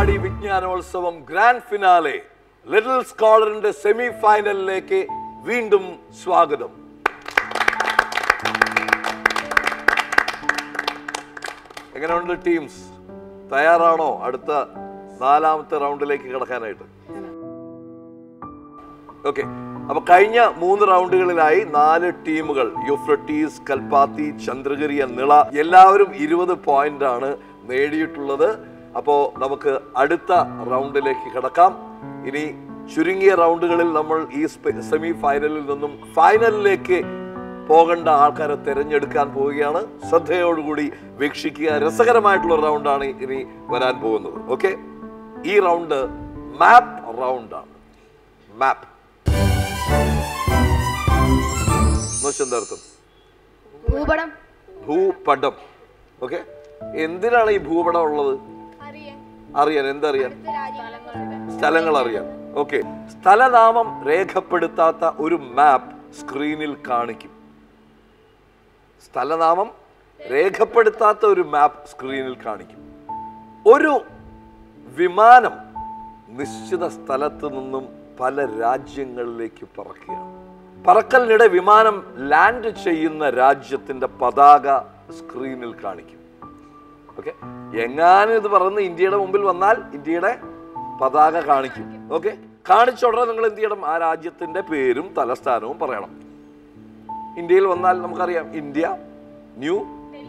അങ്ങാടി വിജ്ഞാനോത്സവം grand finale little സ്കോളറിന്റെ semi ഫൈനലിലേക്ക് വീണ്ടും സ്വാഗതം. എങ്ങനെയുണ്ട് ടീംസ്? തയ്യാറാണോ അടുത്ത 4ാമത്തെ റൗണ്ടിലേക്ക് കടക്കാനായിട്ട്? ഓക്കെ, അപ്പൊ കഴിഞ്ഞ 3 റൗണ്ടുകളിലായി 4 ടീമുകൾ യൂഫ്രട്ടീസ്, കൽപ്പാത്തി, ചന്ദ്രഗിരി, നിള എല്ലാവരും 20 പോയിന്റ് ആണ് നേടിയിട്ടുള്ളത്. അപ്പോ നമുക്ക് അടുത്ത റൗണ്ടിലേക്ക് കടക്കാം. ഇനി ചുരുങ്ങിയ റൗണ്ടുകളിൽ നമ്മൾ ഈ സെമി ഫൈനലിൽ നിന്നും ഫൈനലിലേക്ക് പോകേണ്ട ആൾക്കാരെ തിരഞ്ഞെടുക്കാൻ പോവുകയാണ്. ശ്രദ്ധയോടുകൂടി വീക്ഷിക്കുക. രസകരമായിട്ടുള്ള റൗണ്ടാണ് ഇനി വരാൻ പോകുന്നത്. ഓക്കെ, ഈ റൗണ്ട് മാപ്പ് റൗണ്ടാണ്. മാപ്പ് എന്താർത്ഥം? ഭൂപടം. ഓക്കെ, എന്തിനാണ് ഈ ഭൂപടം ഉള്ളത്? അറിയാൻ. എന്തറിയാൻ? സ്ഥലങ്ങൾ അറിയാൻ. ഓക്കെ, സ്ഥലനാമം രേഖപ്പെടുത്താത്ത ഒരു മാപ്പ് സ്ക്രീനിൽ കാണിക്കും. സ്ഥലനാമം രേഖപ്പെടുത്താത്ത ഒരു മാപ്പ് സ്ക്രീനിൽ കാണിക്കും. ഒരു വിമാനം നിശ്ചിത സ്ഥലത്ത് നിന്നും പല രാജ്യങ്ങളിലേക്ക് പറക്കുകയാണ്. പറക്കലിനിടെ വിമാനം ലാൻഡ് ചെയ്യുന്ന രാജ്യത്തിന്റെ പതാക സ്ക്രീനിൽ കാണിക്കും. ഓക്കെ, എങ്ങാനും ഇത് പറഞ്ഞ് ഇന്ത്യയുടെ മുമ്പിൽ വന്നാൽ ഇന്ത്യയുടെ പതാക കാണിക്കും. ഓക്കെ, കാണിച്ച ഉടനെ നിങ്ങൾ എന്ത് ചെയ്യണം? ആ രാജ്യത്തിന്റെ പേരും തലസ്ഥാനവും പറയണം. ഇന്ത്യയിൽ വന്നാൽ നമുക്കറിയാം, ഇന്ത്യ, ന്യൂ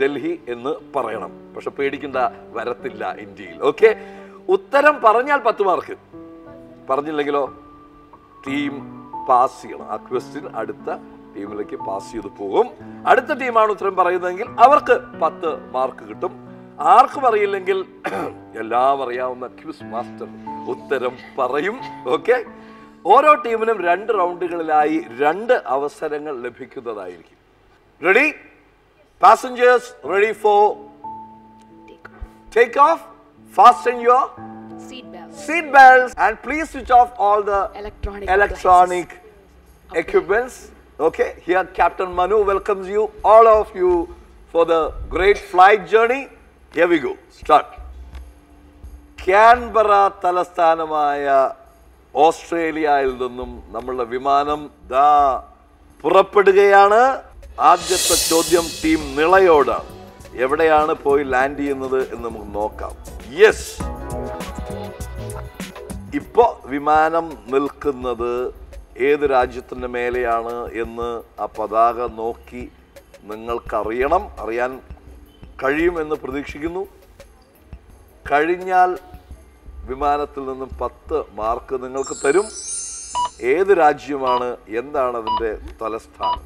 ഡൽഹി എന്ന് പറയണം. പക്ഷെ പേടിക്കേണ്ട, വരത്തില്ല ഇന്ത്യയിൽ. ഓക്കെ, ഉത്തരം പറഞ്ഞാൽ 10 മാർക്ക്, പറഞ്ഞില്ലെങ്കിലോ ടീം പാസ് ചെയ്യണം. ആ ക്വസ്റ്റ്യൻ അടുത്ത ടീമിലേക്ക് പാസ് ചെയ്ത് പോകും. അടുത്ത ടീമാണ് ഉത്തരം പറയുന്നതെങ്കിൽ അവർക്ക് 10 മാർക്ക് കിട്ടും. ആർക്കും അറിയില്ലെങ്കിൽ എല്ലാം അറിയാവുന്ന ക്വിസ് മാസ്റ്റർ ഉത്തരം പറയും. ഓക്കെ, ഓരോ ടീമിനും 2 റൗണ്ടുകളിലായി 2 അവസരങ്ങൾ ലഭിക്കുന്നതായിരിക്കും. Ready? Passengers ready for take off. Fasten your seat belts and please switch off all the electronic equipments. Okay, here Captain Manu welcomes you, all of you, for the great flight journey. Here we go. Start. Canberra തലസ്ഥാനമായ ഓസ്ട്രേലിയയിൽ നിന്നും നമ്മളുടെ വിമാനം ദാ പുറപ്പെടുകയാണ്. ആദ്യത്തെ ചോദ്യം team നിളയോടാണ്. എവിടെയാണ് പോയി ലാൻഡ് ചെയ്യുന്നത് എന്ന് നമുക്ക് നോക്കാം. യെസ്, ഇപ്പോ വിമാനം നിൽക്കുന്നത് ഏത് രാജ്യത്തിന്റെ മേലെയാണ് എന്ന് ആ പതാക നോക്കി നിങ്ങൾക്കറിയണം. അറിയാൻ കഴിയുമെന്ന് പ്രതീക്ഷിക്കുന്നു. കഴിഞ്ഞാൽ വിമാനത്തിൽ നിന്നും 10 മാർക്ക് നിങ്ങൾക്ക് തരും. ഏത് രാജ്യമാണ്? എന്താണ് അതിന്റെ തലസ്ഥാനം?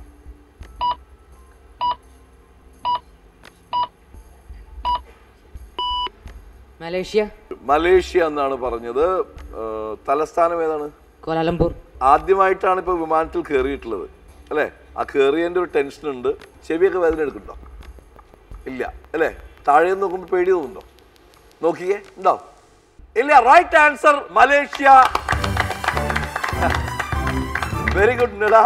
മലേഷ്യ എന്നാണ് പറഞ്ഞത്. തലസ്ഥാനം ഏതാണ്? കോലാലംപൂർ. ആദ്യമായിട്ടാണ് ഇപ്പൊ വിമാനത്തിൽ കയറിയിട്ടുള്ളത് അല്ലെ? ആ കയറിയതിന്റെ ഒരു ടെൻഷൻ ഉണ്ട്. ചെവിയൊക്കെ വേദന എടുക്കുന്നുണ്ടോ? ഇല്ല അല്ലെ? താഴെ നോക്കുമ്പോൾ പേടി തോന്നുന്നുണ്ടോ? നോക്കിയേ, ഉണ്ടോ? ഇല്ല. Right answer Malaysia. Very good Nila.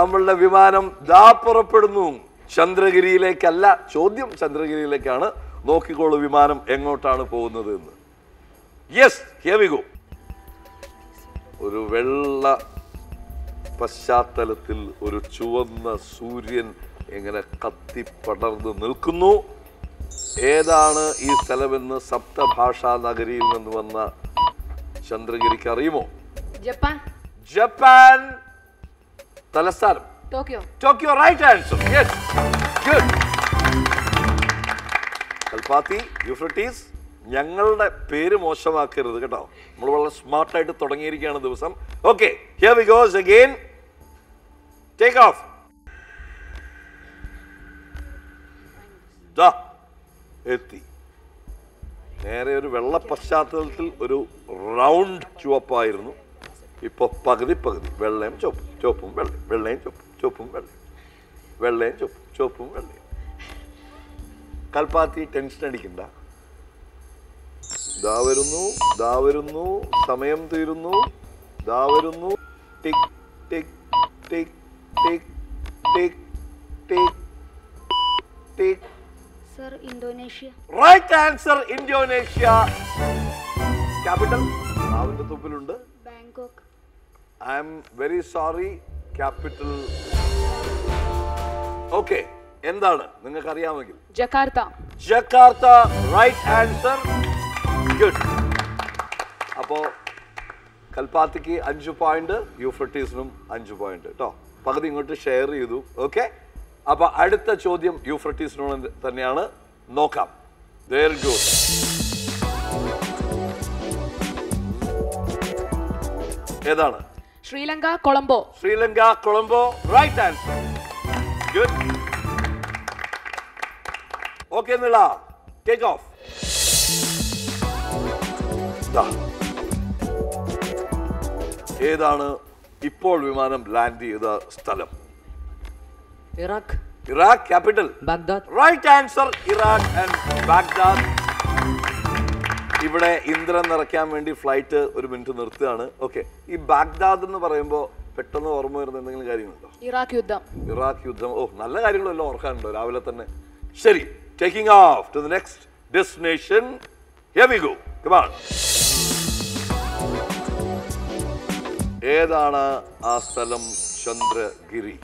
നമ്മളുടെ വിമാനം ദാ പുറപ്പെടുന്നു. ചന്ദ്രഗിരിയിലേക്കല്ല, ചോദ്യം ചന്ദ്രഗിരിയിലേക്കാണ്. നോക്കിക്കോളൂ വിമാനം എങ്ങോട്ടാണ് പോകുന്നത് എന്ന്. Yes, here we go. ഒരു വെള്ള പശ്ചാത്തലത്തിൽ ഒരു ചുവന്ന സൂര്യൻ എങ്ങനെ കത്തിപ്പടർന്ന് നിൽക്കുന്നു. ഏതാണ് ഈ സ്ഥലമെന്ന് സപ്തഭാഷാ നഗരിയിൽ നിന്ന് വന്ന ചന്ദ്രഗിരിക്ക് അറിയുമോ? ജപ്പാൻ. തലസ്ഥാനം Tokyo. Right answer. Yes, good. Kalpathi, Euphrates, ഞങ്ങളുടെ പേര് മോശമാക്കരുത് കേട്ടോ. നമ്മൾ വളരെ സ്മാർട്ടായിട്ട് തുടങ്ങിയിരിക്കുകയാണ് ദിവസം. Okay, here we goes again. Take off. എത്തി. നേരെ ഒരു വെള്ള പശ്ചാത്തലത്തിൽ ഒരു റൗണ്ട് ചുവപ്പായിരുന്നു. ഇപ്പൊ പകുതി പകുതി, വെള്ളയും ചുവപ്പും, ചുവപ്പും വെള്ളയും, വെള്ളയും ചുവപ്പും, ചുവപ്പും വെള്ളയും, വെള്ളയും ചുവപ്പും, ചുവപ്പും വെള്ളയും. കൽപ്പാത്തി ടെൻഷൻ അടിക്കണ്ട. ദാ വരുന്നു, സമയം തീരുന്നു. ദാ വരുന്നു. Tick tick tick tick tick tick tick. Sir, Indonesia. Right answer, Indonesia. Capital നാവിന്റെ തുമ്പിലുണ്ട്. Bangkok. I'm very sorry, capital. Okay, എന്താണ് നിങ്ങൾക്ക് അറിയാമെങ്കിൽ? Jakarta. Jakarta right answer. Good. അപ്പോ കൽപ്പാത്തിക്ക് 5 പോയിന്റ്, യൂഫ്രട്ടീസിനും 5 പോയിന്റ് കേട്ടോ. പകുതി ഇങ്ങോട്ട് ഷെയർ ചെയ്തു. ഓക്കെ, അപ്പൊ അടുത്ത ചോദ്യം യൂഫ്രട്ടീസിനോട് തന്നെയാണ്. നോക്കാം. There goes. ഏതാണ്? Sri Lanka Colombo. Sri Lanka Colombo right answer. Good. Okay Nila, take off. ഏതാണ് ഇപ്പോൾ വിമാനം ലാൻഡ് ചെയ്ത സ്ഥലം? Iraq. Iraq capital Baghdad. Right answer. Iraq and Baghdad. ഇവിടെ ഇന്ധനം നിറയ്ക്കാൻ വേണ്ടി ഫ്ലൈറ്റ് ഒരു മിനിറ്റ് നിർത്തുകയാണ്. ഓക്കെ, ഈ ബാഗ്ദാദ് എന്ന് പറയുമ്പോൾ പെട്ടെന്ന് ഓർമ്മ വരുന്ന എന്തെങ്കിലും കാര്യങ്ങളുണ്ടോ? ഇറാഖ് യുദ്ധം. ഇറാഖ് യുദ്ധം. ഓ, നല്ല കാര്യങ്ങളെല്ലാം ഓർക്കാനുണ്ടോ രാവിലെ തന്നെ? ശരി, taking off to the next destination. Here we go. Come on. ഏതാണ് ആ സ്ഥലം? Chandragiri.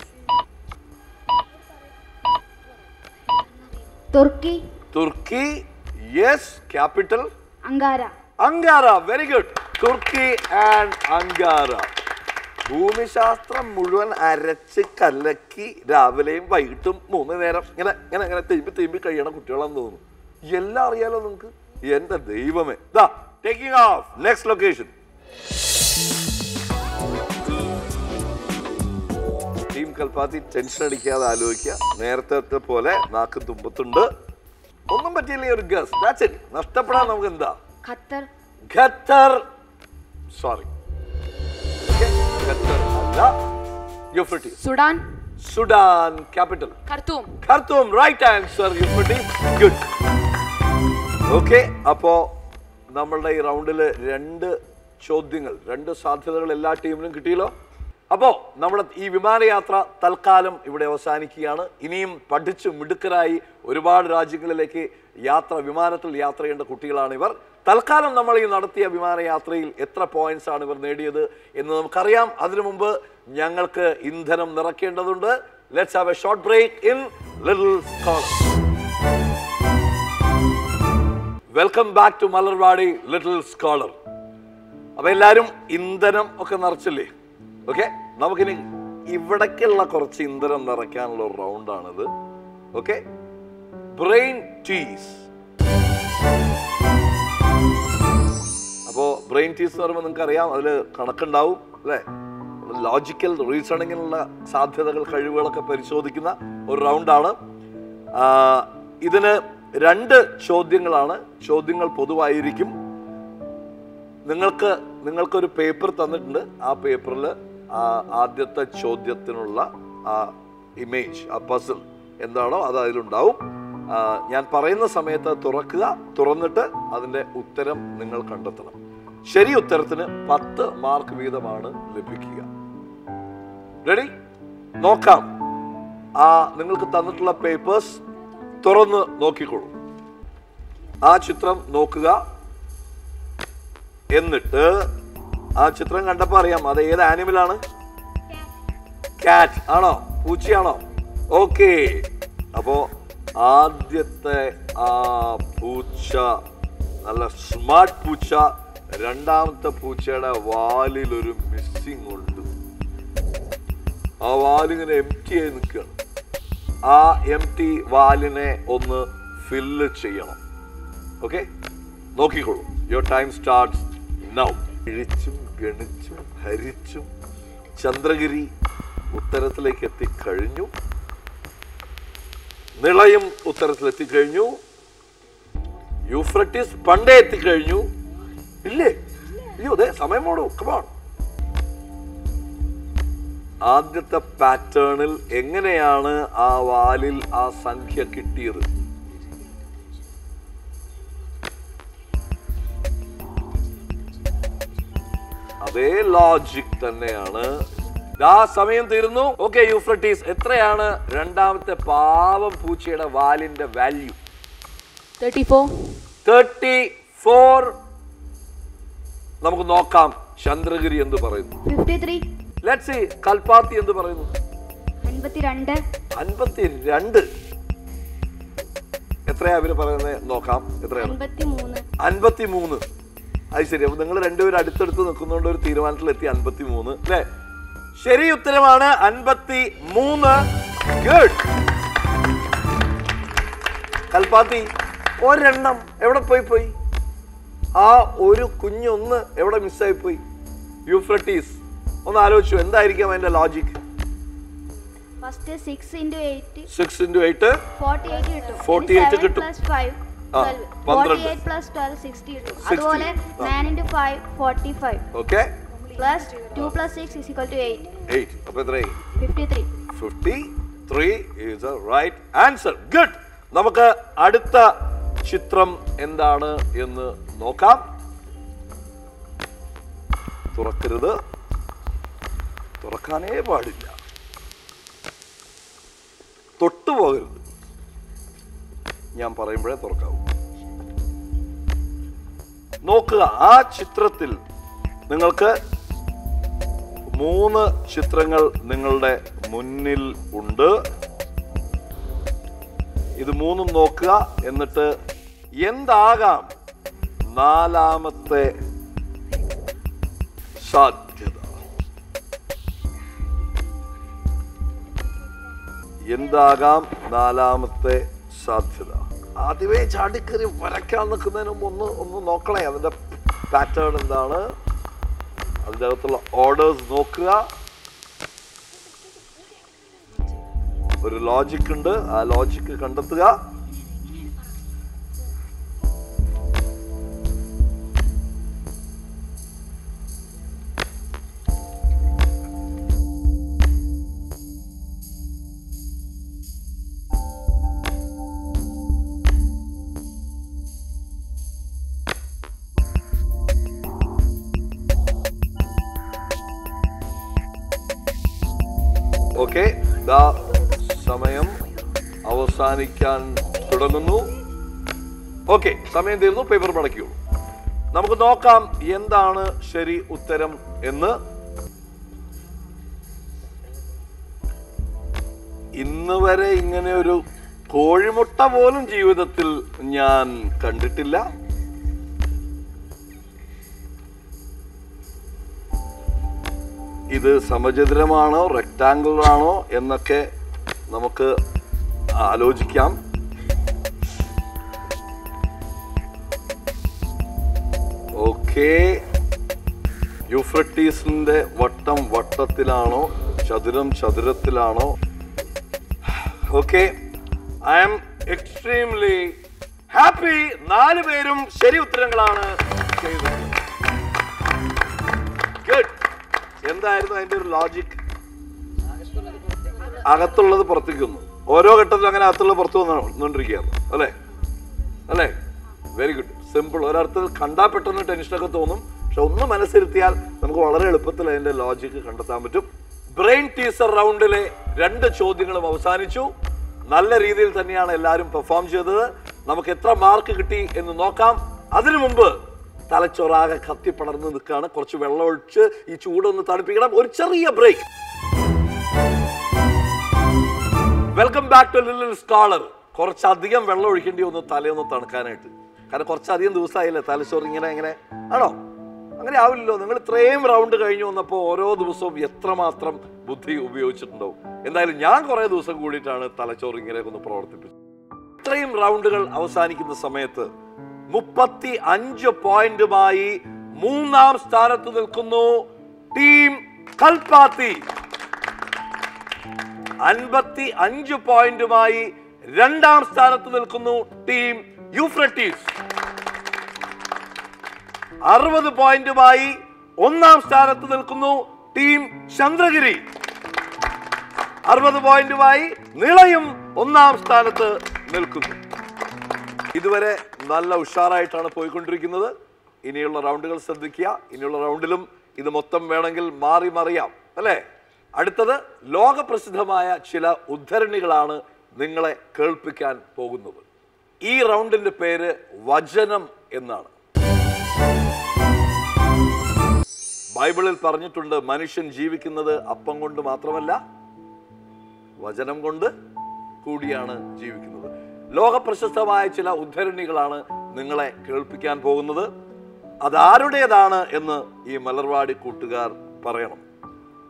Turkey. Turkey. Yes. Capital? Ankara. Ankara. Very good. Turkey and Ankara. ഭൂമിശാസ്ത്രം മുഴുവൻ അരച്ച് കലക്കി രാവിലെയും വൈകിട്ടും 3 നേരം ഇങ്ങനെ ഇങ്ങനെ ഇങ്ങനെ തെമ്പി കഴിയണ കുട്ടികളാന്ന് തോന്നുന്നു. എല്ലാം അറിയാലോ നിങ്ങൾക്ക്. എന്റെ ദൈവമേ. ദാ taking of next location. Team Kalpathi tension അടിക്കാതെ ആലോചിക്കുക. നേരത്തെ പോലെ നാക്ക് തുമ്പത്തുണ്ട്. ഒന്നും പറ്റിയില്ലേ? ഒരു ഗസ്. That's it. നഷ്ടപ്പെടാൻ നമുക്ക് എന്താ? ഖത്തർ. ഖത്തർ. സോറി, ഖത്തർ അല്ല. Euphrates. Sudan. Sudan. Capital? Khartoum. Khartoum. Right answer. Euphrates. Good. Okay, അപ്പോ നമ്മളുടെ ഈ റൗണ്ടില് 2 ചോദ്യങ്ങൾ, 2 സാധ്യതകൾ എല്ലാ ടീമിനും കിട്ടിയല്ലോ. അപ്പോ നമ്മുടെ ഈ വിമാനയാത്ര തൽക്കാലം ഇവിടെ അവസാനിക്കുകയാണ്. ഇനിയും പഠിച്ചു മിടുക്കരായി ഒരുപാട് രാജ്യങ്ങളിലേക്ക് വിമാനത്തിൽ യാത്ര ചെയ്യേണ്ട കുട്ടികളാണ് ഇവർ. തൽക്കാലം നമ്മൾ ഈ നടത്തിയ വിമാനയാത്രയിൽ എത്ര പോയിന്റ്സ് ആണ് ഇവർ നേടിയത് എന്ന് നമുക്കറിയാം. അതിനു മുമ്പ് ഞങ്ങൾക്ക് ഇന്ധനം നിറയ്ക്കേണ്ടതുണ്ട്. Let's have a short break in little scholar. Welcome back to Malarvadi little scholar. അപ്പൊ എല്ലാരും ഇന്ധനം ഒക്കെ നിറച്ചില്ലേ? ഓക്കെ, നമുക്കിനി ഇവിടേക്കുള്ള കുറച്ച് ഇന്ധനം നിറയ്ക്കാനുള്ള ഒരു റൗണ്ടാണിത്. Okay, brain ടീസ്. അപ്പോ ബ്രെയിൻ ടീസ് എന്ന് പറയുമ്പോൾ നിങ്ങൾക്ക് അറിയാം, അതിൽ കണക്കുണ്ടാവും അല്ലേ? ലോജിക്കൽ റീസണിങ്ങിനുള്ള സാധ്യതകൾ, കഴിവുകളൊക്കെ പരിശോധിക്കുന്ന ഒരു റൗണ്ടാണ്. ഇതിന് 2 ചോദ്യങ്ങളാണ്. ചോദ്യങ്ങൾ പൊതുവായിരിക്കും. നിങ്ങൾക്കൊരു പേപ്പർ തന്നിട്ടുണ്ട്. ആ പേപ്പറിൽ ആദ്യത്തെ ചോദ്യത്തിനുള്ള ആ ഇമേജ്, ആ പസിൽ എന്താണോ അത് അതിലുണ്ടാവും. ഞാൻ പറയുന്ന സമയത്ത് തുറക്കുക. തുറന്നിട്ട് അതിൻ്റെ ഉത്തരം നിങ്ങൾ കണ്ടെത്തണം. ശരി ഉത്തരത്തിന് 10 മാർക്ക് വീതമാണ് ലഭിക്കുക. റെഡി? നോക്കാം. നിങ്ങൾക്ക് തന്നിട്ടുള്ള പേപ്പേഴ്സ് തുറന്ന് നോക്കിക്കോളൂ. ആ ചിത്രം നോക്കുക. എന്നിട്ട് ആ ചിത്രം കണ്ടപ്പോൾ അറിയാം അത് ഏത് ആനിമലാണ്? കാറ്റ് ആണോ? പൂച്ചയാണോ? ഓക്കെ, അപ്പോ ആദ്യത്തെ ആ പൂച്ച നല്ല സ്മാർട്ട് പൂച്ച. രണ്ടാമത്തെ പൂച്ചയുടെ വാലിൽ ഒരു മിസ്സിംഗ് ഉണ്ട്. ആ വാലിങ്ങനെ എംറ്റി ആയി നിൽക്കുകയാണ്. ആ എംറ്റി വാലിനെ ഒന്ന് ഫില്ല് ചെയ്യണം. ഓക്കെ, നോക്കിക്കോളൂ. Your time starts now. ഇഴിച്ചും ഗണിച്ചും ഹരിച്ചും ചന്ദ്രഗിരി ഉത്തരത്തിലേക്ക് എത്തിക്കഴിഞ്ഞു. നിളയും ഉത്തരത്തിലെത്തിക്കഴിഞ്ഞു. യൂഫ്രട്ടീസ് പണ്ടേ എത്തിക്കഴിഞ്ഞു. ഇല്ലേ? അയ്യോ, അതെ, സമയം പോണു. കമോൺ. ആദ്യത്തെ പാറ്റേണിൽ എങ്ങനെയാണ് ആ വാലിൽ ആ സംഖ്യ കിട്ടിയത്? അതേ ലോജിക് തന്നെയാണ്. ആ സമയം തീരുന്നു. ഓക്കെ, യൂഫ്രട്ടീസ്, എത്രയാണ് രണ്ടാമത്തെ പാവം പൂച്ചയുടെ വാലിന്റെ വാല്യൂ? 34. 34. നമുക്ക് നോക്കാം ചന്ദ്രഗിരി എന്ത് പറയുന്നു. 53. ലെറ്റ്സ് സീ കൽപ്പാത്തി എന്ത് പറയുന്നു. 52. 52. എത്രയാ അവര് പറയുന്നത് നോക്കാം. എത്രയാണ്? 53. 53. അത് ശരി. അപ്പൊ നിങ്ങൾ രണ്ടുപേരും അടുത്തടുത്ത് നിൽക്കുന്നതുകൊണ്ട് ഒരു തീരുമാനത്തിലെത്തി. 53 അല്ലേ? ശരി ഉത്തരമാണ് 53. ഗുഡ്. കൽപ്പാത്തി ഒരെണ്ണം എവിടെ പോയി? ആ ഒരു കുഞ്ഞൊന്ന് എവിടെ മിസ്സായി പോയി? യൂഫ്രട്ടീസ്. ഒന്ന് ആലോചിച്ചു എന്തായിരിക്കാം അതിന്റെ ലോജിക്? ഫസ്റ്റ് 6 × 8 6 × 8 48 കിട്ടും. 48 കിട്ടും. 5 12. 48 + 12 60 കിട്ടും. അതുപോലെ 9 × 5 45. ഓക്കേ. പ്ലസ് 2 + 6 = 8. 8. അപ്പോൾ എത്രയായി? 53. 53 is the right answer. Good. നമുക്ക് അടുത്ത ചിത്രം എന്താണ് എന്ന് നോക്കാം. തുറക്കരുത്. തുറക്കാനേ പാടില്ല. തൊട്ടുപോകരുത്. ഞാൻ പറയുമ്പോഴേ തുറക്കാവൂ. നോക്കുക, ആ ചിത്രത്തിൽ നിങ്ങൾക്ക് 3 ചിത്രങ്ങൾ നിങ്ങളുടെ മുന്നിൽ ഉണ്ട്. ഇത് 3ഉം നോക്കുക. എന്നിട്ട് എന്താകാം 4ാമത്തെ സാധ്യത? എന്താകാം 4ാമത്തെ സാധ്യത? ആദ്യമേ ചാടിക്കറി വരയ്ക്കാൻ നിൽക്കുന്നതിന് മുമ്പ് ഒന്ന് നോക്കണേ. അതിന്റെ പാറ്റേൺ എന്താണ്, അതിൻ്റെ അകത്തുള്ള ഓർഡേഴ്സ് നോക്കുക. ഒരു ലോജിക് ഉണ്ട്, ആ ലോജിക് കണ്ടെത്തുക. ഓക്കെ, ദാ സമയം അവസാനിക്കാൻ തുടങ്ങുന്നു. ഓക്കെ, സമയം തീർന്നു. പേപ്പർ മടക്കിയോളൂ. നമുക്ക് നോക്കാം എന്താണ് ശരി ഉത്തരം എന്ന്. ഇന്ന് വരെ ഇങ്ങനെ ഒരു കോഴിമുട്ട പോലും ജീവിതത്തിൽ ഞാൻ കണ്ടിട്ടില്ല. ഇത് സമചതുരമാണോ റെക്ടാംഗിൾ ആണോ എന്നൊക്കെ നമുക്ക് ആലോചിക്കാം. ഓക്കെ, യൂഫ്രട്ടീസിന്റെ വട്ടം വട്ടത്തിലാണോ ചതുരം ചതുരത്തിലാണോ? Okay, I am extremely happy. 4 പേരും ശരി ഉത്തരങ്ങളാണ് ചെയ്തത്. ഗുഡ്. എന്തായിരുന്നു അതിന്റെ ഒരു ലോജിക്? അകത്തുള്ളത് പുറത്തേക്ക് വന്നു. ഓരോ ഘട്ടത്തിലും അങ്ങനെ അകത്തുള്ളത് പുറത്തു വന്നുകൊണ്ടിരിക്കുകയാണ് അല്ലേ? അല്ലേ? Very good. സിമ്പിൾ. ഒരർത്ഥത്തിൽ കണ്ടാൽ പെട്ടെന്ന് ടെൻഷനൊക്കെ തോന്നും. പക്ഷെ ഒന്ന് മനസ്സിരുത്തിയാൽ നമുക്ക് വളരെ എളുപ്പത്തിൽ അതിന്റെ ലോജിക് കണ്ടെത്താൻ പറ്റും. ബ്രെയിൻ ടീസർ റൗണ്ടിലെ 2 ചോദ്യങ്ങളും അവസാനിച്ചു. നല്ല രീതിയിൽ തന്നെയാണ് എല്ലാവരും പെർഫോം ചെയ്തത്. നമുക്ക് എത്ര മാർക്ക് കിട്ടി എന്ന് നോക്കാം. അതിനു മുമ്പ് തലച്ചോറാകെ കത്തിപ്പടർന്ന് നിൽക്കുകയാണ്. കുറച്ച് വെള്ളം ഒഴിച്ച് ഈ ചൂടൊന്ന് തണുപ്പിക്കണം. ഒരു ചെറിയ break. Welcome back to little scholar. കുറച്ചധികം വെള്ളം ഒഴിക്കേണ്ടി വന്നു തലയൊന്ന് തണുക്കാനായിട്ട്. കാരണം കുറച്ചധികം ദിവസമായില്ലേ തലച്ചോറ് ഇങ്ങനെ ആണോ? അങ്ങനെ ആവില്ലല്ലോ. നിങ്ങൾ ഇത്രയും റൗണ്ട് കഴിഞ്ഞു വന്നപ്പോൾ ഓരോ ദിവസവും എത്രമാത്രം ബുദ്ധി ഉപയോഗിച്ചിട്ടുണ്ടാവും. എന്തായാലും ഞാൻ കുറേ ദിവസം കൂടിയിട്ടാണ് തലച്ചോറ് ഇങ്ങനെ ഒന്ന് പ്രവർത്തിപ്പിച്ചത്. ഇത്രയും റൗണ്ടുകൾ അവസാനിക്കുന്ന സമയത്ത് 35 പോയിന്റുമായി 3ാം സ്ഥാനത്ത് നിൽക്കുന്നു ടീം കൽപ്പാത്തി. 55 പോയിന്റുമായി 2ാം സ്ഥാനത്ത് നിൽക്കുന്നു ടീം യൂഫ്രട്ടീസ്. 60 പോയിന്റുമായി 1ാം സ്ഥാനത്ത് നിൽക്കുന്നു ടീം ചന്ദ്രഗിരി. 60 പോയിന്റുമായി നിളയും 1ാം സ്ഥാനത്ത് നിൽക്കുന്നു. ഇതുവരെ നല്ല ഉഷാറായിട്ടാണ് പോയിക്കൊണ്ടിരിക്കുന്നത്. ഇനിയുള്ള റൗണ്ടുകൾ ശ്രദ്ധിക്കുക. ഇനിയുള്ള റൗണ്ടിലും ഇത് മൊത്തം വേണമെങ്കിൽ മാറി മറിയാം അല്ലേ? അടുത്തത് ലോകപ്രസിദ്ധമായ ചില ഉദ്ധരണികളാണ് നിങ്ങളെ കേൾപ്പിക്കാൻ പോകുന്നത്. ഈ റൗണ്ടിന്റെ പേര് വചനം എന്നാണ്. ബൈബിളിൽ പറഞ്ഞിട്ടുണ്ട്, മനുഷ്യൻ ജീവിക്കുന്നത് അപ്പം കൊണ്ട് മാത്രമല്ല വചനം കൊണ്ട് കൂടിയാണ് ജീവിക്കുന്നത്. ലോകപ്രശസ്തമായ ചില ഉദ്ധരണികളാണ് നിങ്ങളെ കേൾപ്പിക്കാൻ പോകുന്നത്. അതാരുടേതാണ് എന്ന് ഈ മലർവാടി കൂട്ടുകാർ പറയണം.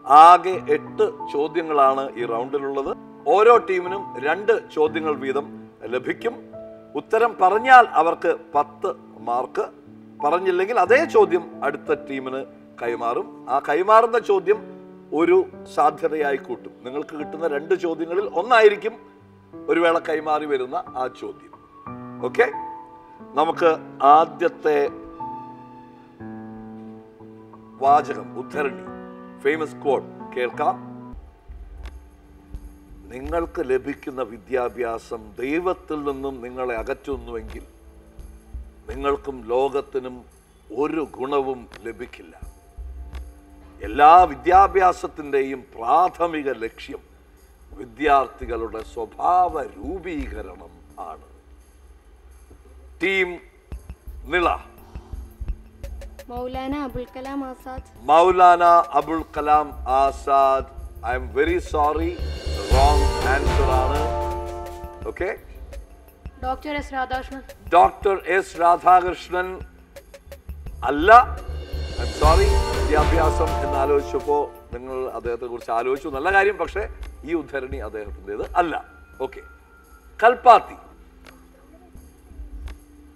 ആകെ 8 ചോദ്യങ്ങളാണ് ഈ റൗണ്ടിലുള്ളത്. ഓരോ ടീമിനും 2 ചോദ്യങ്ങൾ വീതം ലഭിക്കും. ഉത്തരം പറഞ്ഞാൽ അവർക്ക് 10 മാർക്ക്, പറഞ്ഞില്ലെങ്കിൽ അതേ ചോദ്യം അടുത്ത ടീമിന് കൈമാറും. ആ കൈമാറുന്ന ചോദ്യം ഒരു സാധ്യതയായി കൂട്ടും. നിങ്ങൾക്ക് കിട്ടുന്ന 2 ചോദ്യങ്ങളിൽ ഒന്നായിരിക്കും ഒരു വേള കൈമാറി വരുന്ന ആ ചോദ്യം. ഓക്കെ, നമുക്ക് ആദ്യത്തെ വാചകം, ഉദ്ധരണി, ഫേമസ് കോട്ട് കേൾക്കാം. നിങ്ങൾക്ക് ലഭിക്കുന്ന വിദ്യാഭ്യാസം ദൈവത്തിൽ നിന്നും നിങ്ങളെ അകറ്റുന്നുവെങ്കിൽ നിങ്ങൾക്കും ലോകത്തിനും ഒരു ഗുണവും ലഭിക്കില്ല. എല്ലാ വിദ്യാഭ്യാസത്തിൻ്റെയും പ്രാഥമിക ലക്ഷ്യം വിദ്യാർത്ഥികളുടെ സ്വഭാവ രൂപീകരണം ആണ്. Team Nila. Maulana Abul Kalam Azad. Maulana Abul Kalam Azad. I'm very sorry, wrong answer ആണ്. Okay, doctor S Radhakrishnan. Doctor S Radhakrishnan അല്ല. I'm sorry. വിദ്യാഭ്യാസം എന്നാലോചിച്ചപ്പോൾ നിങ്ങൾ അദ്ദേഹത്തെ കുറിച്ച് ആലോചിച്ചു, നല്ല കാര്യം. പക്ഷേ ഈ ഉദ്ധരണി അദ്ദേഹത്തിൻ്റെത് അല്ല. Okay, Kalpathi.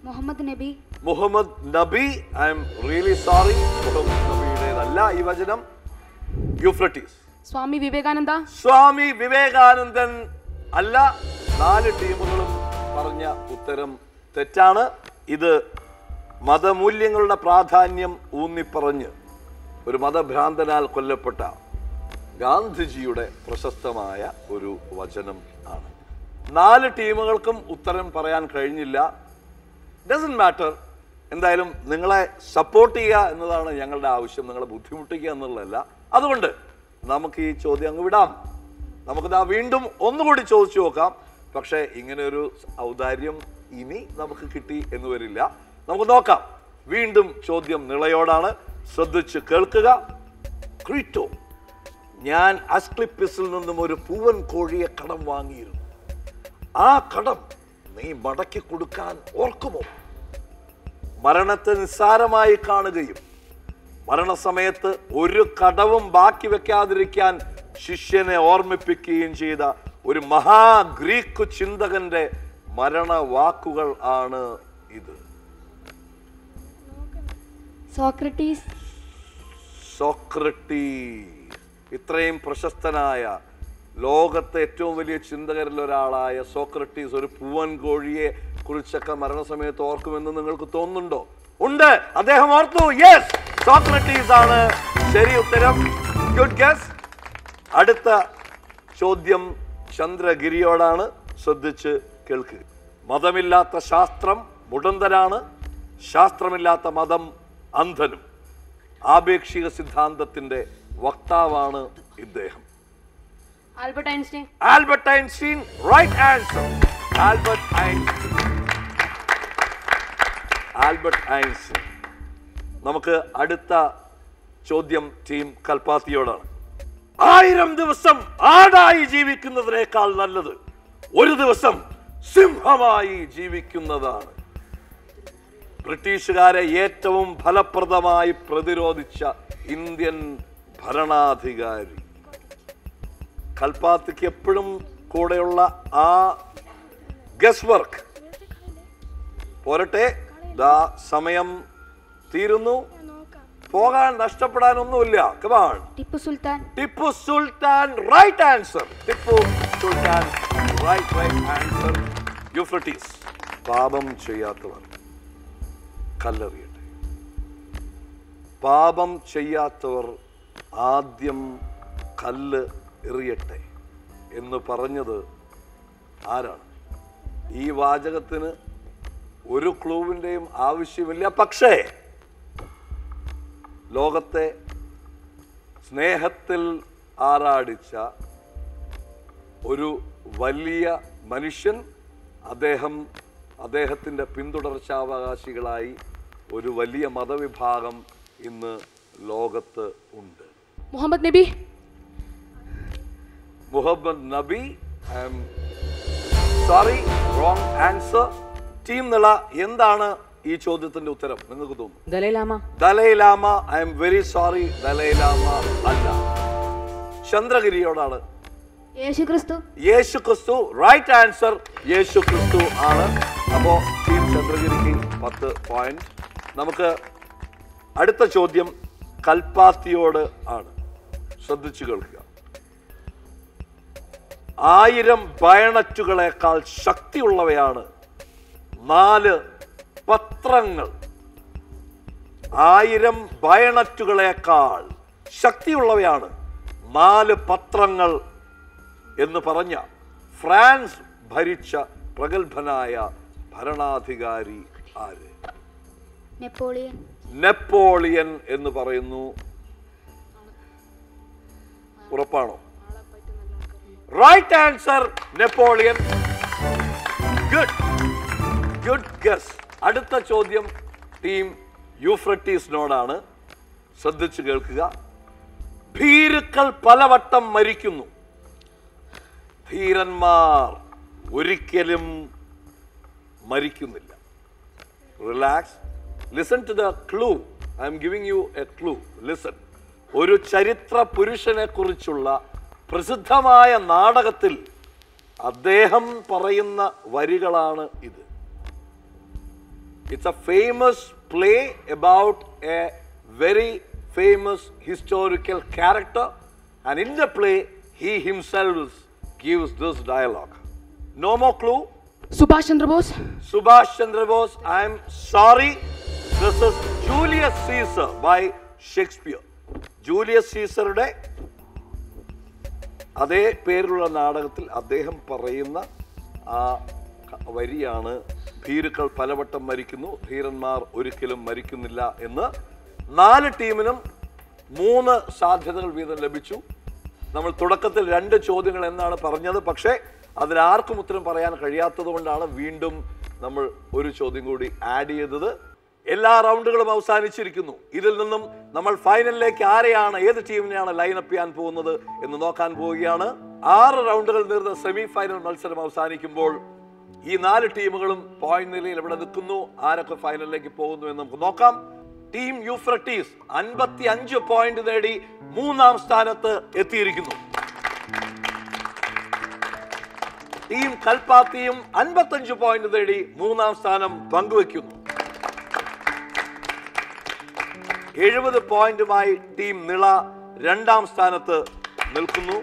Muhammad Nabi. Muhammad Nabi. I'm really sorry, Muhammad നബിയുടേതല്ല ഈ വചനം. യൂഫ്രട്ടീസ്. സ്വാമി വിവേകാനന്ദ. സ്വാമി വിവേകാനന്ദൻ അല്ല. 4 ടീമുകളും പറഞ്ഞ ഉത്തരം തെറ്റാണ്. ഇത് മതമൂല്യങ്ങളുടെ പ്രാധാന്യം ഊന്നിപ്പറഞ്ഞ് ഒരു മതഭ്രാന്തനാൽ കൊല്ലപ്പെട്ട ഗാന്ധിജിയുടെ പ്രശസ്തമായ ഒരു വചനം ആണ്. 4 ടീമുകൾക്കും ഉത്തരം പറയാൻ കഴിഞ്ഞില്ല. Doesn't matter. എന്തായാലും നിങ്ങളെ സപ്പോർട്ട് ചെയ്യുക എന്നതാണ് ഞങ്ങളുടെ ആവശ്യം, നിങ്ങളെ ബുദ്ധിമുട്ടിക്കുക എന്നുള്ളതല്ല. അതുകൊണ്ട് നമുക്ക് ഈ ചോദ്യം അങ്ങ് വിടാം. നമുക്കിതാ വീണ്ടും ഒന്നുകൂടി ചോദിച്ചു നോക്കാം. പക്ഷേ ഇങ്ങനെ ഒരു ഔദാര്യം ഇനി നമുക്ക് കിട്ടി എന്ന് വരില്ല. നമുക്ക് നോക്കാം. വീണ്ടും ചോദ്യം നിളയോടാണ്. ശ്രദ്ധിച്ച് കേൾക്കുക. ക്രീറ്റോ, ഞാൻ അസ്ക്ലിപ്പിസിൽ നിന്നും ഒരു പൂവൻ കോഴിയെ കടം വാങ്ങിയിരുന്നു. ആ കടം നീ മടക്കി കൊടുക്കാൻ ഓർക്കുമോ? മരണത്തെ നിസ്സാരമായി കാണുകയും മരണസമയത്ത് ഒരു കടവും ബാക്കി വെക്കാതിരിക്കാൻ ശിഷ്യനെ ഓർമ്മിപ്പിക്കുകയും ചെയ്ത ഒരു മഹാ ഗ്രീക്ക് ചിന്തകന്റെ മരണവാക്കുകൾ ആണ് ഇത്. സോക്രട്ടീസ്. സോക്രട്ടീസ്. ഇത്രയും പ്രശസ്തനായ ലോകത്തെ ഏറ്റവും വലിയ ചിന്തകരിൽ ഒരാളായ സോക്രട്ടീസ് ഒരു പൂവൻ കോഴിയെ കുറിച്ചൊക്കെ മരണസമയത്ത് ഓർക്കുമെന്ന് നിങ്ങൾക്ക് തോന്നുന്നുണ്ടോ? ഉണ്ട്, അദ്ദേഹം ഓർത്തു. യെസ്, സോക്രട്ടീസ് ആണ് ശരി ഉത്തരം. Good guess. അടുത്ത ചോദ്യം ചന്ദ്രഗിരിയോടാണ്. ശ്രദ്ധിച്ച് കേൾക്കുക. മതമില്ലാത്ത ശാസ്ത്രം മുടന്തരാണ്, ശാസ്ത്രമില്ലാത്ത മതം അന്ധനും. ആപേക്ഷിക സിദ്ധാന്തത്തിന്റെ വക്താവാണ് ഇദ്ദേഹം. Albert Einstein. Albert Einstein. Right answer. Albert Einstein. Albert Einstein. നമുക്ക് അടുത്ത ചോദ്യം ടീം കൽപ്പാത്തിയോടാണ്. 1000 ദിവസം ആടായി ജീവിക്കുന്നതിനേക്കാൾ നല്ലത് ഒരു ദിവസം സിംഹമായി ജീവിക്കുന്നതാണ്. ബ്രിട്ടീഷുകാരെ ഏറ്റവും ഫലപ്രദമായി പ്രതിരോധിച്ച ഇന്ത്യൻ ഭരണാധികാരി. കൽപ്പാത്തിക്ക് എപ്പോഴും കൂടെയുള്ള ആ ഗസ് വർക്ക് പോരട്ടെ. ദാ സമയം തീരുന്നു. പോകാൻ നഷ്ടപ്പെടാനൊന്നുമില്ല. Come on. Tipu Sultan. Tipu Sultan. Right answer. Tipu Sultan. Right answer. Euphrates. പാപം ചെയ്യാത്തവർ കല്ലെറിയട്ടെ. പാപം ചെയ്യാത്തവർ ആദ്യം കല്ല് എറിയട്ടെ എന്ന് പറഞ്ഞത് ആരാണ്? ഈ വാചകത്തിന് ഒരു ക്ലൂവിൻ്റെയും ആവശ്യമില്ല. പക്ഷേ ലോകത്തെ സ്നേഹത്തിൽ ആറാടിച്ച ഒരു വലിയ മനുഷ്യൻ, അദ്ദേഹത്തിൻ്റെ പിന്തുടർച്ചാവകാശികളായി ഒരു വലിയ മതവിഭാഗം ഇന്ന് ലോകത്ത് ഉണ്ട്? Muhammad Nabi. Muhammad Nabi. I'm sorry, wrong answer. Team Nila, എന്താണ് ഈ ചോദ്യത്തിന്റെ ഉത്തരം നിങ്ങൾക്ക് തോന്നുന്നു? Dalai Lama. Dalai Lama. I M very sorry, Dalai Lama അല്ല. ചന്ദ്രഗിരിയോടാണ്. യേശുക്രിസ്തു. യേശുക്രിസ്തു. റൈറ്റ് ആൻസർ യേശുക്രിസ്തു ആണ്. അപ്പോ ടീം ചന്ദ്രഗിരിക്ക് 10 പോയിന്റ്. നമുക്ക് അടുത്ത ചോദ്യം കൽപ്പാത്തിയോട് ആണ്. ശ്രദ്ധിച്ചു കേൾക്കുക. 1000 ബയണറ്റുകളെക്കാൾ ശക്തിയുള്ളവയാണ് 4 പത്രങ്ങൾ. 1000 ബയണറ്റുകളെക്കാൾ ശക്തിയുള്ളവയാണ് 4 പത്രങ്ങൾ എന്ന് പറഞ്ഞ ഫ്രാൻസ് ഭരിച്ച പ്രഗത്ഭനായ ഭരണാധികാരി ആര്? നെപ്പോളിയൻ. നെപ്പോളിയൻ എന്ന് പറയുന്നു. ഉറപ്പാണോ? Right answer Napoleon. Good guess. അടുത്ത ചോദ്യം ടീം യൂഫ്രട്ടീസിനോടാണ്. ശ്രദ്ധിച്ചു കേൾക്കുക. ഭീരുക്കൾ പലവട്ടം മരിക്കുന്നു, ധീരന്മാർ ഒരിക്കലും മരിക്കുന്നില്ല. Relax. Listen to the clue. I'm giving you a clue. Listen. ഒരു ചരിത്ര പുരുഷനെ കുറിച്ചുള്ള പ്രസിദ്ധമായ നാടകത്തിൽ അദ്ദേഹം പറയുന്ന വരികളാണ് ഇത്. It's a famous play about a very famous historical character, and in the play he himself gives this dialogue. No more clue? Subhash Chandrabose. Subhash Chandra Bose. I am sorry. This is Julius Caesar by Shakespeare. Julius Caesarയുടെ അതേ പേരിലുള്ള നാടകത്തിൽ അദ്ദേഹം പറയുന്ന ആ വരിയാണ് ഭീരുക്കൾ പലവട്ടം മരിക്കുന്നു, ധീരന്മാർ ഒരിക്കലും മരിക്കുന്നില്ല എന്ന്. 4 ടീമിനും 3 സാധ്യതകൾ വീതം ലഭിച്ചു. നമ്മൾ തുടക്കത്തിൽ 2 ചോദ്യങ്ങൾ എന്നാണ് പറഞ്ഞത്. പക്ഷേ അതിലാർക്കും ഉത്തരം പറയാൻ കഴിയാത്തത് കൊണ്ടാണ് വീണ്ടും നമ്മൾ ഒരു ചോദ്യം കൂടി ആഡ് ചെയ്തത്. എല്ലാ റൗണ്ടുകളും അവസാനിച്ചിരിക്കുന്നു. ഇതിൽ നിന്നും നമ്മൾ ഫൈനലിലേക്ക് ആരെയാണ്, ഏത് ടീമിനെയാണ് ലൈനപ്പ് ചെയ്യാൻ പോകുന്നത് എന്ന് നോക്കാൻ പോവുകയാണ്. 6 റൗണ്ടുകൾ നീർന്ന സെമി ഫൈനൽ മത്സരം അവസാനിക്കുമ്പോൾ ഈ 4 ടീമുകളും പോയിന്റ് നിലയിൽ എവിടെ നിൽക്കുന്നു, ആരൊക്കെ ഫൈനലിലേക്ക് പോകുന്നു എന്ന് നമുക്ക് നോക്കാം. ടീം യൂഫ്രട്ടീസ് 55 പോയിന്റ് നേടി 3-ാം സ്ഥാനത്ത് എത്തിയിരിക്കുന്നു. ടീം കൽപ്പാത്തിയും 55 പോയിന്റ് നേടി 3-ാം സ്ഥാനം പങ്കുവയ്ക്കുന്നു. 70 പോയിന്റുമായി ടീം നിള 2-ാം സ്ഥാനത്ത് നിൽക്കുന്നു.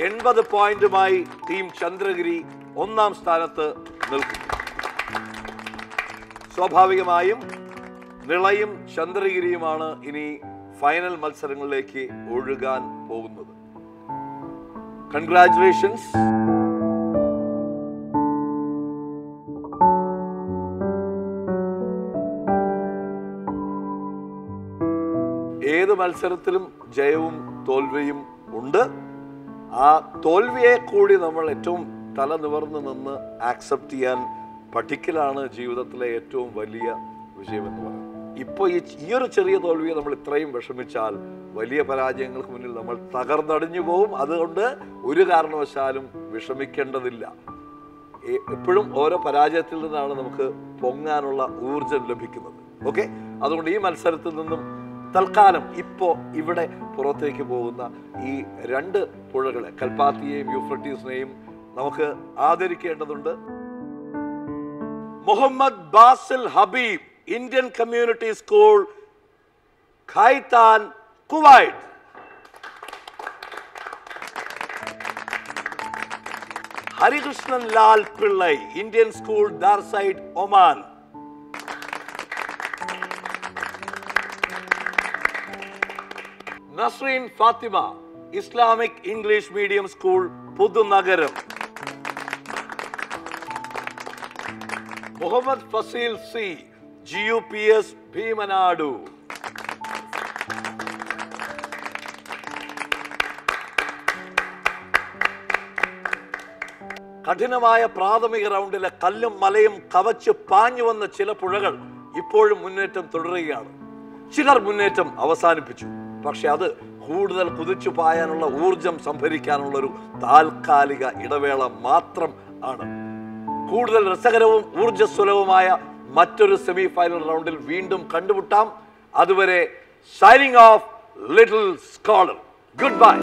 80 പോയിന്റുമായി ടീം ചന്ദ്രഗിരി 1-ാം സ്ഥാനത്ത് നിൽക്കുന്നു. സ്വാഭാവികമായും നിളയും ചന്ദ്രഗിരിയുമാണ് ഇനി ഫൈനൽ മത്സരങ്ങളിലേക്ക് ഒഴുകാൻ പോകുന്നത്. കൺഗ്രാറ്റുലേഷൻസ്. ഏത് മത്സരത്തിലും ജയവും തോൽവിയും ഉണ്ട്. ആ തോൽവിയെ കൂടി നമ്മൾ ഏറ്റവും തല നിവർന്ന് നിന്ന് ആക്സെപ്റ്റ് ചെയ്യാൻ പഠിക്കലാണ് ജീവിതത്തിലെ ഏറ്റവും വലിയ വിജയമെന്ന് പറയുന്നത്. ഇപ്പോൾ ഈ ഒരു ചെറിയ തോൽവിയെ നമ്മൾ ഇത്രയും വിഷമിച്ചാൽ വലിയ പരാജയങ്ങൾക്ക് മുന്നിൽ നമ്മൾ തകർന്നടിഞ്ഞു പോകും. അതുകൊണ്ട് ഒരു കാരണവശാലും വിഷമിക്കേണ്ടതില്ല. എപ്പോഴും ഓരോ പരാജയത്തിൽ നിന്നാണ് നമുക്ക് പൊങ്ങാനുള്ള ഊർജം ലഭിക്കുന്നത്. ഓക്കെ, അതുകൊണ്ട് ഈ മത്സരത്തിൽ നിന്നും തൽക്കാലം ഇപ്പോൾ ഇവിടെ പുറത്തേക്ക് പോകുന്ന ഈ 2 പുഴകളെ, കൽപ്പാത്തിയെയും യൂഫ്രട്ടീസിനെയും നമുക്ക് ആദരിക്കേണ്ടതുണ്ട്. Muhammad Basil Habeeb, Indian community school, Khaitan, Kuwait. Harikrishnan Lal Pillai, Indian school, Darsait, Oman. Nasreen Fathima, Islamic English medium school, Puthunagaram. Muhammad Fazil C, GUPS, Bheemanad. കഠിനമായ പ്രാഥമിക റൗണ്ടിലെ കല്ലും മലയും കവച്ച് പാഞ്ഞു വന്ന ചില പുഴകൾ ഇപ്പോഴും മുന്നേറ്റം തുടരുകയാണ്. ചിലർ മുന്നേറ്റം അവസാനിപ്പിച്ചു. പക്ഷെ അത് കൂടുതൽ കുതിച്ചു പായാനുള്ള ഊർജം സംഭരിക്കാനുള്ള ഒരു താൽക്കാലിക ഇടവേള മാത്രം ആണ്. കൂടുതൽ രസകരവും ഊർജ്ജസ്വലവുമായ മറ്റൊരു സെമി ഫൈനൽ റൗണ്ടിൽ വീണ്ടും കണ്ടുമുട്ടാം. അതുവരെ signing off little scholar. Good bye.